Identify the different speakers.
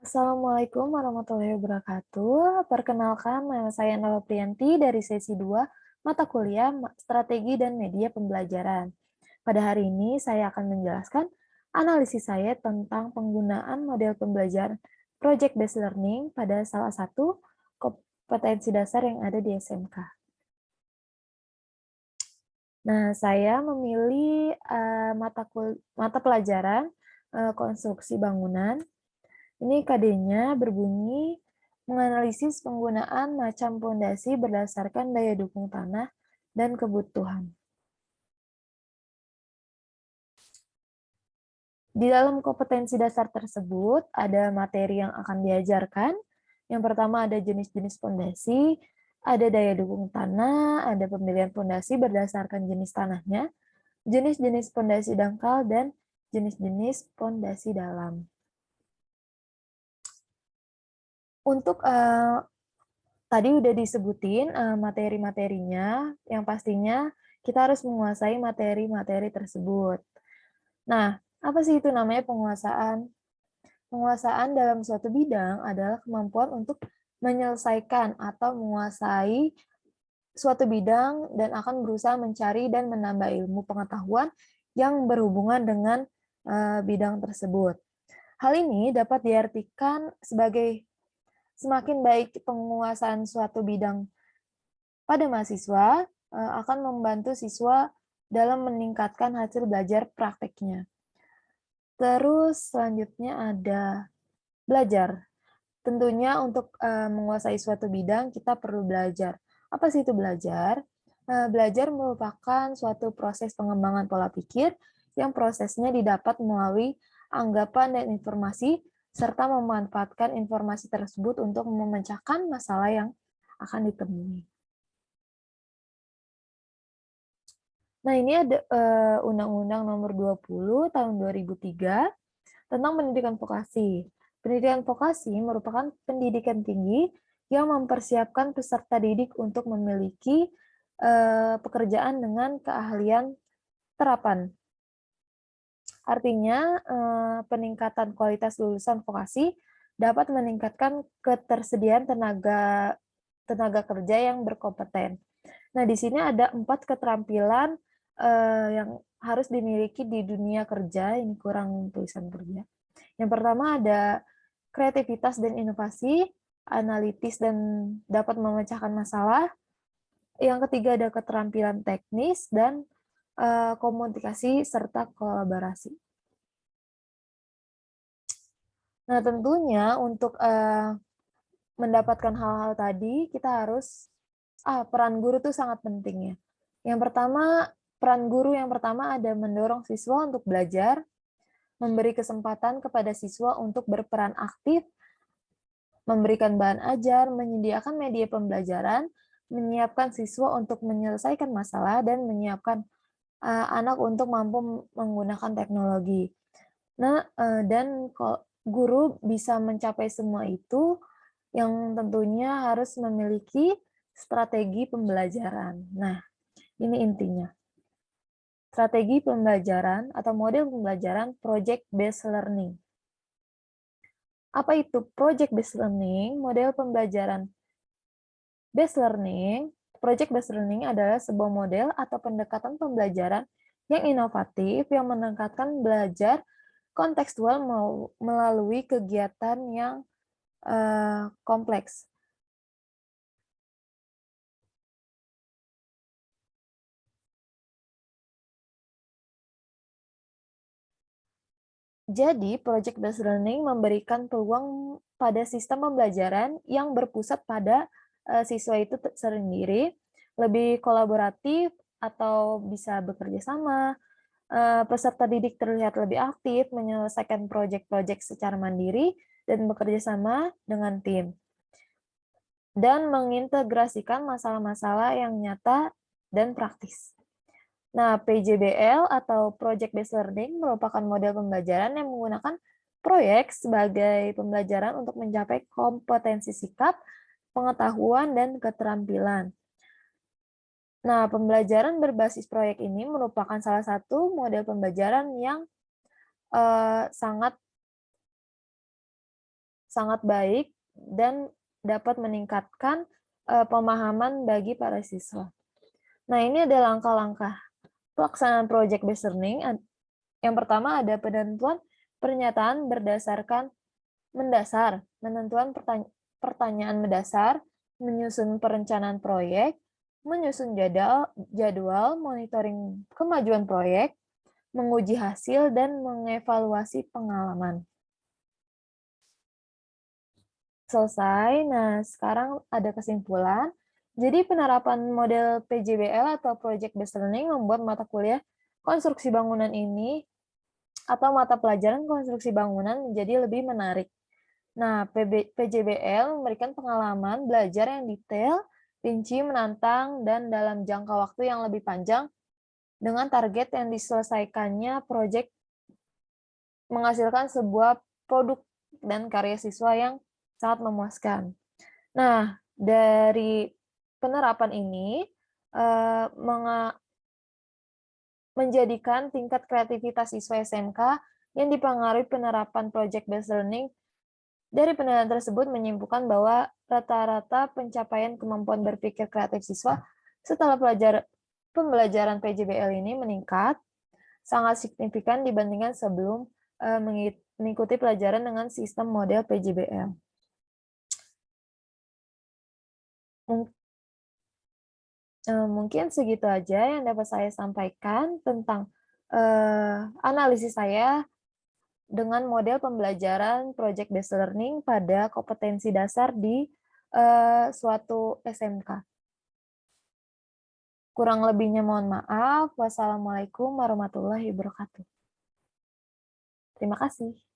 Speaker 1: Assalamualaikum warahmatullahi wabarakatuh. Perkenalkan, nama saya Nova Priyanti dari sesi 2 mata kuliah Strategi dan Media Pembelajaran. Pada hari ini saya akan menjelaskan analisis saya tentang penggunaan model pembelajaran Project Based Learning pada salah satu kompetensi dasar yang ada di SMK. Nah, saya memilih mata pelajaran konstruksi bangunan. Ini KD-nya berbunyi menganalisis penggunaan macam pondasi berdasarkan daya dukung tanah dan kebutuhan. Di dalam kompetensi dasar tersebut ada materi yang akan diajarkan. Yang pertama ada jenis-jenis pondasi, ada daya dukung tanah, ada pemilihan pondasi berdasarkan jenis tanahnya, jenis-jenis pondasi dangkal, dan jenis-jenis pondasi dalam. Untuk tadi udah disebutin materi-materinya, yang pastinya kita harus menguasai materi-materi tersebut. Nah, apa sih itu namanya penguasaan? Penguasaan dalam suatu bidang adalah kemampuan untuk menyelesaikan atau menguasai suatu bidang dan akan berusaha mencari dan menambah ilmu pengetahuan yang berhubungan dengan bidang tersebut. Hal ini dapat diartikan sebagai semakin baik penguasaan suatu bidang pada mahasiswa akan membantu siswa dalam meningkatkan hasil belajar prakteknya. Terus selanjutnya ada belajar. Tentunya untuk menguasai suatu bidang kita perlu belajar. Apa sih itu belajar? Belajar merupakan suatu proses pengembangan pola pikir yang prosesnya didapat melalui anggapan dan informasi serta memanfaatkan informasi tersebut untuk memecahkan masalah yang akan ditemui. Nah, ini ada Undang-Undang Nomor 20 Tahun 2003 tentang pendidikan vokasi. Pendidikan vokasi merupakan pendidikan tinggi yang mempersiapkan peserta didik untuk memiliki pekerjaan dengan keahlian terapan. Artinya, peningkatan kualitas lulusan vokasi dapat meningkatkan ketersediaan tenaga kerja yang berkompeten. Nah, di sini ada 4 keterampilan yang harus dimiliki di dunia kerja. Ini kurang tulisan kerja. Yang pertama ada kreativitas dan inovasi, analitis dan dapat memecahkan masalah. Yang ketiga ada keterampilan teknis dan komunikasi serta kolaborasi. Nah, tentunya untuk mendapatkan hal-hal tadi kita harus peran guru itu sangat penting ya. Yang pertama, peran guru yang pertama ada mendorong siswa untuk belajar, memberi kesempatan kepada siswa untuk berperan aktif, memberikan bahan ajar, menyediakan media pembelajaran, menyiapkan siswa untuk menyelesaikan masalah, dan menyiapkan anak untuk mampu menggunakan teknologi. Nah, dan guru bisa mencapai semua itu yang tentunya harus memiliki strategi pembelajaran. Nah, ini intinya. Strategi pembelajaran atau model pembelajaran project based learning. Apa itu project based learning? Model pembelajaran based learning, project based learning adalah sebuah model atau pendekatan pembelajaran yang inovatif yang meningkatkan belajar kontekstual melalui kegiatan yang kompleks. Jadi, project based learning memberikan peluang pada sistem pembelajaran yang berpusat pada siswa itu sendiri, lebih kolaboratif atau bisa bekerja sama. Peserta didik terlihat lebih aktif menyelesaikan proyek-proyek secara mandiri dan bekerja sama dengan tim, dan mengintegrasikan masalah-masalah yang nyata dan praktis. Nah, PJBL atau Project Based Learning merupakan model pembelajaran yang menggunakan proyek sebagai pembelajaran untuk mencapai kompetensi sikap, pengetahuan, dan keterampilan. Nah, pembelajaran berbasis proyek ini merupakan salah satu model pembelajaran yang sangat sangat baik dan dapat meningkatkan pemahaman bagi para siswa. Nah, ini ada langkah-langkah pelaksanaan project based learning. Yang pertama ada penentuan pernyataan berdasarkan mendasar, penentuan pertanyaan mendasar, menyusun perencanaan proyek, menyusun jadwal, monitoring kemajuan proyek, menguji hasil, dan mengevaluasi pengalaman. Selesai. Nah, sekarang ada kesimpulan. Jadi penerapan model PJBL atau Project Based Learning membuat mata kuliah konstruksi bangunan ini atau mata pelajaran konstruksi bangunan menjadi lebih menarik. Nah, PJBL memberikan pengalaman belajar yang detail, rinci, menantang, dan dalam jangka waktu yang lebih panjang dengan target yang diselesaikannya proyek menghasilkan sebuah produk dan karya siswa yang sangat memuaskan. Nah, dari penerapan ini menjadikan tingkat kreativitas siswa SMK yang dipengaruhi penerapan project based learning. Dari penelitian tersebut menyimpulkan bahwa rata-rata pencapaian kemampuan berpikir kreatif siswa setelah pembelajaran PJBL ini meningkat sangat signifikan dibandingkan sebelum mengikuti pelajaran dengan sistem model PJBL. Mungkin segitu aja yang dapat saya sampaikan tentang analisis saya dengan model pembelajaran project based learning pada kompetensi dasar di suatu SMK. Kurang lebihnya mohon maaf. Wassalamualaikum warahmatullahi wabarakatuh. Terima kasih.